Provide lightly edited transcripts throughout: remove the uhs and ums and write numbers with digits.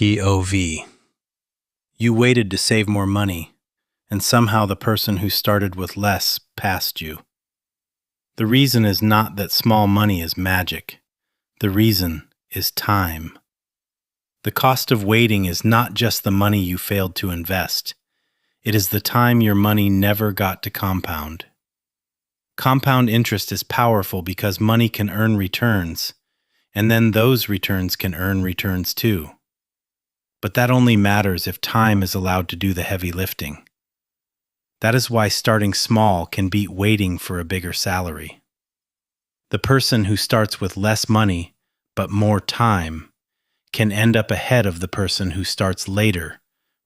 POV. You waited to save more money, and somehow the person who started with less passed you. The reason is not that small money is magic. The reason is time. The cost of waiting is not just the money you failed to invest. It is the time your money never got to compound. Compound interest is powerful because money can earn returns, and then those returns can earn returns too. But that only matters if time is allowed to do the heavy lifting. That is why starting small can beat waiting for a bigger salary. The person who starts with less money, but more time, can end up ahead of the person who starts later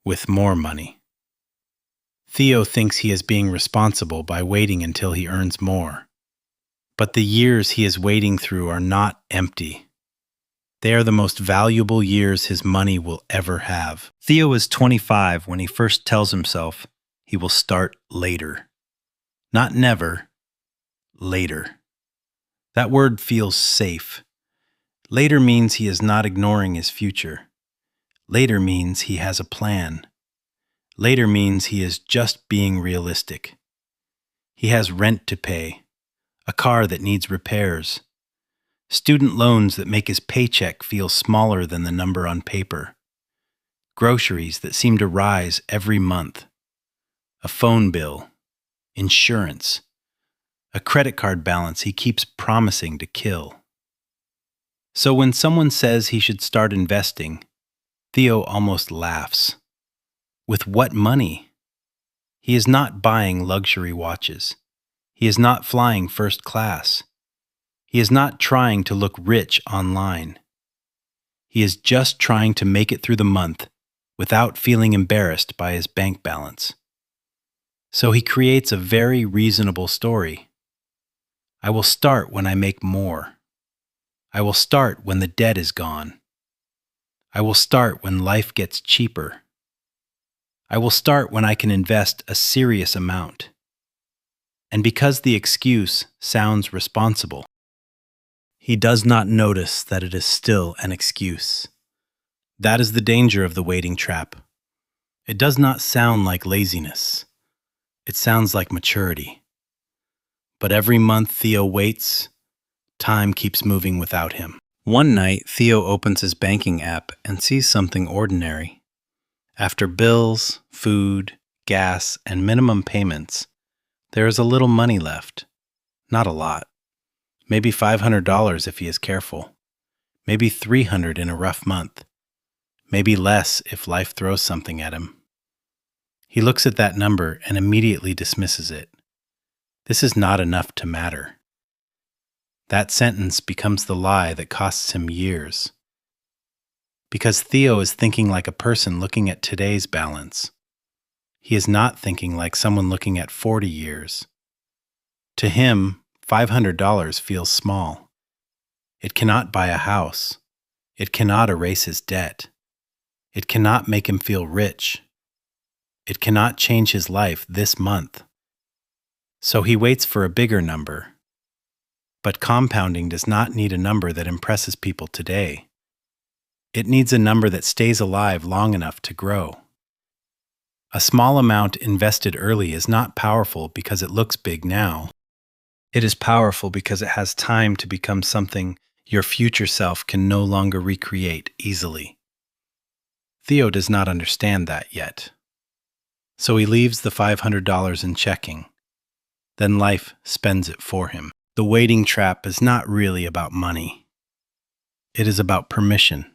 with more money. Theo thinks he is being responsible by waiting until he earns more. But the years he is waiting through are not empty. They are the most valuable years his money will ever have. Theo is 25 when he first tells himself he will start later. Not never, later. That word feels safe. Later means he is not ignoring his future. Later means he has a plan. Later means he is just being realistic. He has rent to pay, a car that needs repairs, student loans that make his paycheck feel smaller than the number on paper, groceries that seem to rise every month, a phone bill, insurance, a credit card balance he keeps promising to kill. So when someone says he should start investing, Theo almost laughs. With what money? He is not buying luxury watches. He is not flying first class. He is not trying to look rich online. He is just trying to make it through the month without feeling embarrassed by his bank balance. So he creates a very reasonable story. I will start when I make more. I will start when the debt is gone. I will start when life gets cheaper. I will start when I can invest a serious amount. And because the excuse sounds responsible, he does not notice that it is still an excuse. That is the danger of the waiting trap. It does not sound like laziness. It sounds like maturity. But every month Theo waits, time keeps moving without him. One night, Theo opens his banking app and sees something ordinary. After bills, food, gas, and minimum payments, there is a little money left. Not a lot. Maybe $500 if he is careful. Maybe $300 in a rough month. Maybe less if life throws something at him. He looks at that number and immediately dismisses it. This is not enough to matter. That sentence becomes the lie that costs him years. Because Theo is thinking like a person looking at today's balance. He is not thinking like someone looking at 40 years. To him, $500 feels small. It cannot buy a house. It cannot erase his debt. It cannot make him feel rich. It cannot change his life this month. So he waits for a bigger number. But compounding does not need a number that impresses people today. It needs a number that stays alive long enough to grow. A small amount invested early is not powerful because it looks big now. It is powerful because it has time to become something your future self can no longer recreate easily. Theo does not understand that yet. So he leaves the $500 in checking. Then life spends it for him. The waiting trap is not really about money. It is about permission.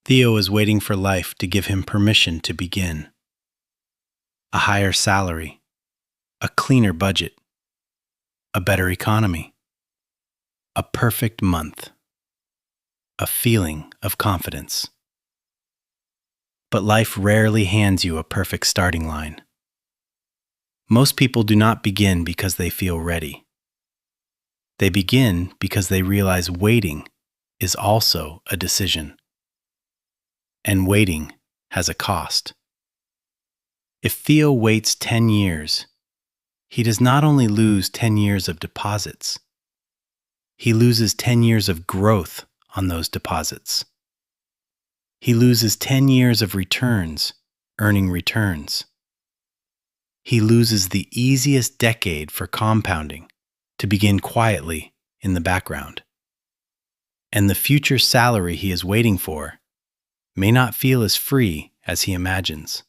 Theo is waiting for life to give him permission to begin. A higher salary, a cleaner budget, a better economy, a perfect month, a feeling of confidence. But life rarely hands you a perfect starting line. Most people do not begin because they feel ready. They begin because they realize waiting is also a decision. And waiting has a cost. If Theo waits 10 years, he does not only lose 10 years of deposits, he loses 10 years of growth on those deposits. He loses 10 years of returns, earning returns. He loses the easiest decade for compounding to begin quietly in the background. And the future salary he is waiting for may not feel as free as he imagines.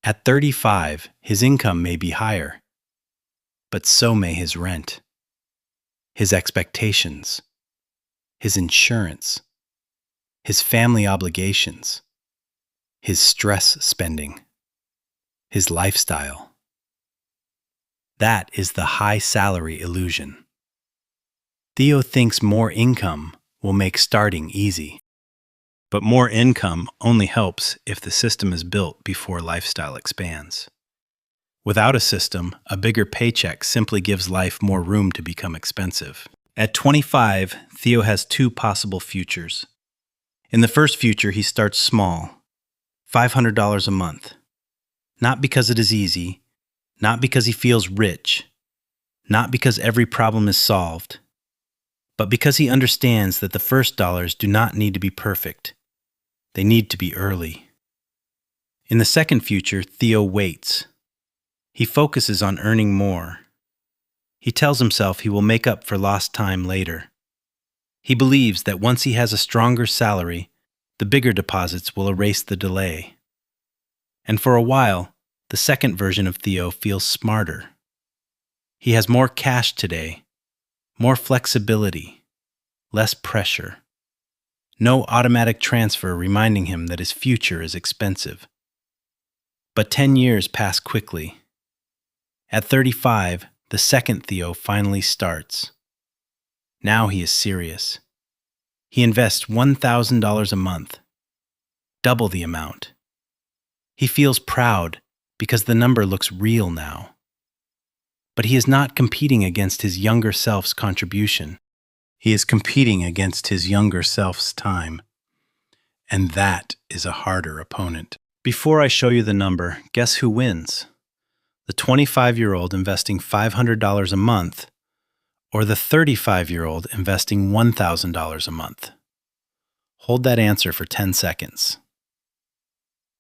At 35, his income may be higher, but so may his rent, his expectations, his insurance, his family obligations, his stress spending, his lifestyle. That is the high salary illusion. Theo thinks more income will make starting easy. But more income only helps if the system is built before lifestyle expands. Without a system, a bigger paycheck simply gives life more room to become expensive. At 25, Theo has two possible futures. In the first future, he starts small, $500 a month. Not because it is easy, not because he feels rich, not because every problem is solved, but because he understands that the first dollars do not need to be perfect. They need to be early. In the second future, Theo waits. He focuses on earning more. He tells himself he will make up for lost time later. He believes that once he has a stronger salary, the bigger deposits will erase the delay. And for a while, the second version of Theo feels smarter. He has more cash today, more flexibility, less pressure. No automatic transfer reminding him that his future is expensive. But 10 years pass quickly. At 35, the second Theo finally starts. Now he is serious. He invests $1,000 a month, double the amount. He feels proud because the number looks real now. But he is not competing against his younger self's contribution. He is competing against his younger self's time. And that is a harder opponent. Before I show you the number, guess who wins? The 25-year-old investing $500 a month, or the 35-year-old investing $1,000 a month? Hold that answer for 10 seconds.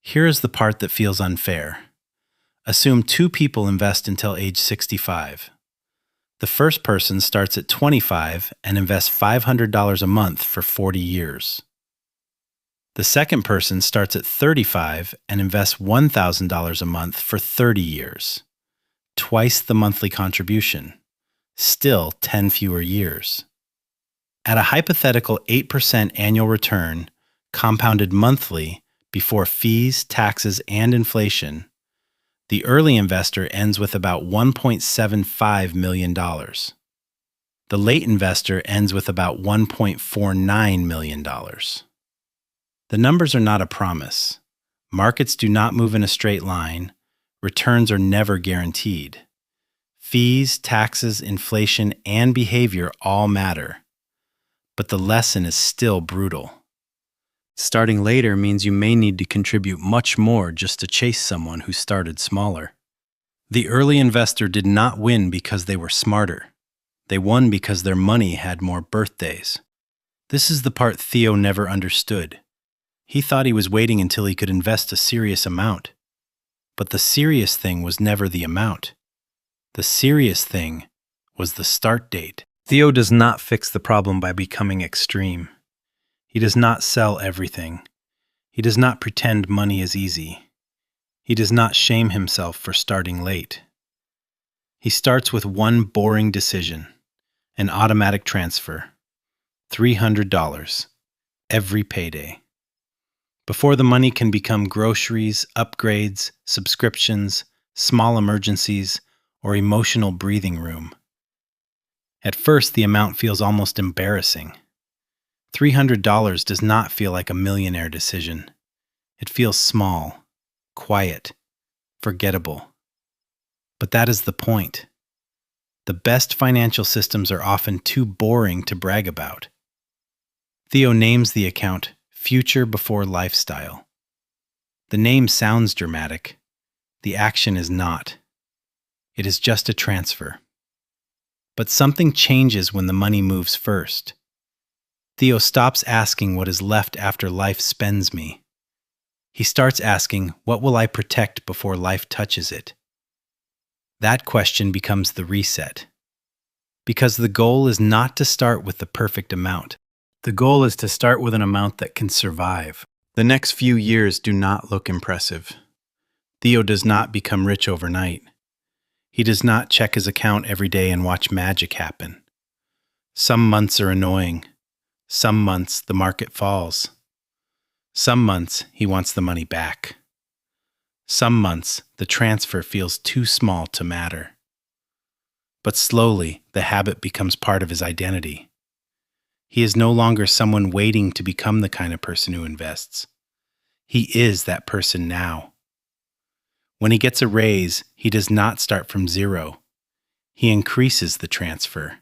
Here is the part that feels unfair. Assume two people invest until age 65. The first person starts at 25 and invests $500 a month for 40 years. The second person starts at 35 and invests $1,000 a month for 30 years. Twice the monthly contribution. Still 10 fewer years. At a hypothetical 8% annual return, compounded monthly before fees, taxes, and inflation, the early investor ends with about $1.75 million. The late investor ends with about $1.49 million. The numbers are not a promise. Markets do not move in a straight line. Returns are never guaranteed. Fees, taxes, inflation, and behavior all matter. But the lesson is still brutal. Starting later means you may need to contribute much more just to chase someone who started smaller. The early investor did not win because they were smarter. They won because their money had more birthdays. This is the part Theo never understood. He thought he was waiting until he could invest a serious amount. But the serious thing was never the amount. The serious thing was the start date. Theo does not fix the problem by becoming extreme. He does not sell everything. He does not pretend money is easy. He does not shame himself for starting late. He starts with one boring decision, an automatic transfer, $300 every payday. Before the money can become groceries, upgrades, subscriptions, small emergencies, or emotional breathing room. At first, the amount feels almost embarrassing. $300 does not feel like a millionaire decision. It feels small, quiet, forgettable. But that is the point. The best financial systems are often too boring to brag about. Theo names the account Future Before Lifestyle. The name sounds dramatic. The action is not. It is just a transfer. But something changes when the money moves first. Theo stops asking what is left after life spends me. He starts asking, what will I protect before life touches it? That question becomes the reset. Because the goal is not to start with the perfect amount. The goal is to start with an amount that can survive. The next few years do not look impressive. Theo does not become rich overnight. He does not check his account every day and watch magic happen. Some months are annoying. Some months the market falls. Some months he wants the money back. Some months the transfer feels too small to matter. But slowly the habit becomes part of his identity. He is no longer someone waiting to become the kind of person who invests. He is that person now. When he gets a raise, he does not start from zero. He increases the transfer.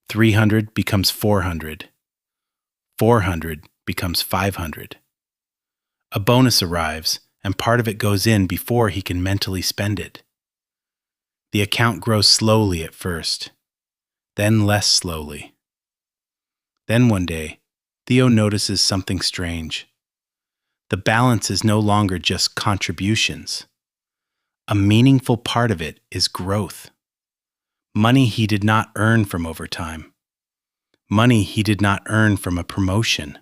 300 becomes 400. 400 becomes 500. A bonus arrives, and part of it goes in before he can mentally spend it. The account grows slowly at first, then less slowly. Then one day, Theo notices something strange. The balance is no longer just contributions. A meaningful part of it is growth. Money he did not earn from overtime. Money he did not earn from a promotion.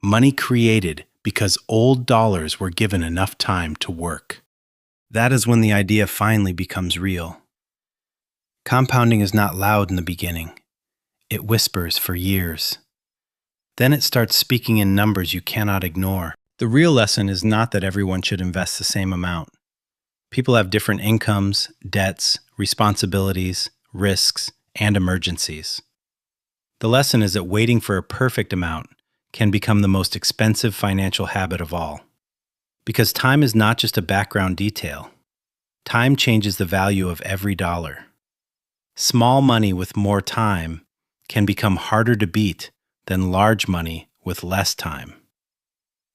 Money created because old dollars were given enough time to work. That is when the idea finally becomes real. Compounding is not loud in the beginning. It whispers for years. Then it starts speaking in numbers you cannot ignore. The real lesson is not that everyone should invest the same amount. People have different incomes, debts, responsibilities, risks, and emergencies. The lesson is that waiting for a perfect amount can become the most expensive financial habit of all. Because time is not just a background detail. Time changes the value of every dollar. Small money with more time can become harder to beat than large money with less time.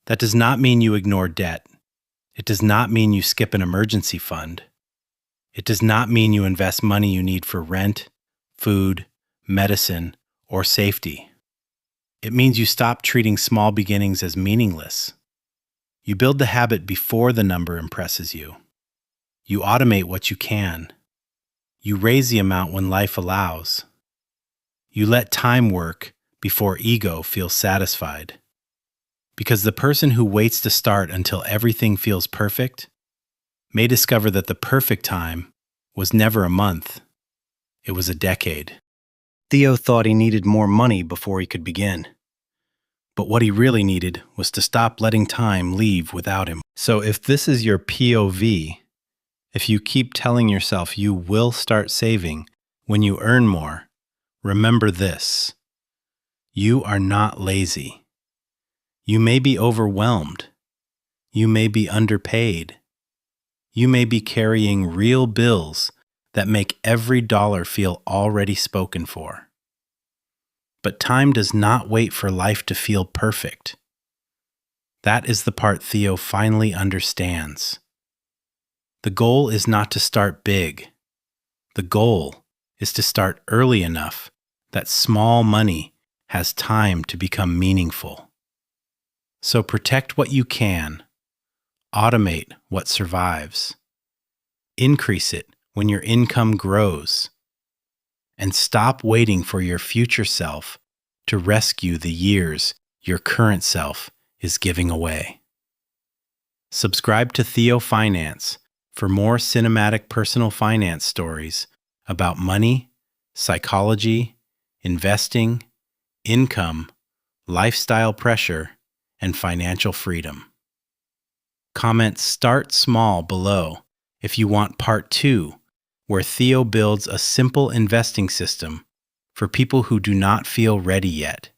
That does not mean you ignore debt. It does not mean you skip an emergency fund. It does not mean you invest money you need for rent, food, medicine, or safety. It means you stop treating small beginnings as meaningless. You build the habit before the number impresses you. You automate what you can. You raise the amount when life allows. You let time work before ego feels satisfied. Because the person who waits to start until everything feels perfect may discover that the perfect time was never a month. It was a decade. Theo thought he needed more money before he could begin. But what he really needed was to stop letting time leave without him. So if this is your POV, if you keep telling yourself you will start saving when you earn more, remember this: you are not lazy. You may be overwhelmed. You may be underpaid. You may be carrying real bills that make every dollar feel already spoken for. But time does not wait for life to feel perfect. That is the part Theo finally understands. The goal is not to start big. The goal is to start early enough that small money has time to become meaningful. So protect what you can. Automate what survives. Increase it when your income grows. And stop waiting for your future self to rescue the years your current self is giving away. Subscribe to Theo Finance for more cinematic personal finance stories about money, psychology, investing, income, lifestyle pressure, and financial freedom. Comment "Start Small" below if you want part 2, where Theo builds a simple investing system for people who do not feel ready yet.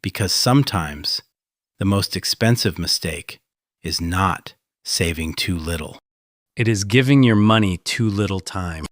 Because sometimes the most expensive mistake is not saving too little. It is giving your money too little time.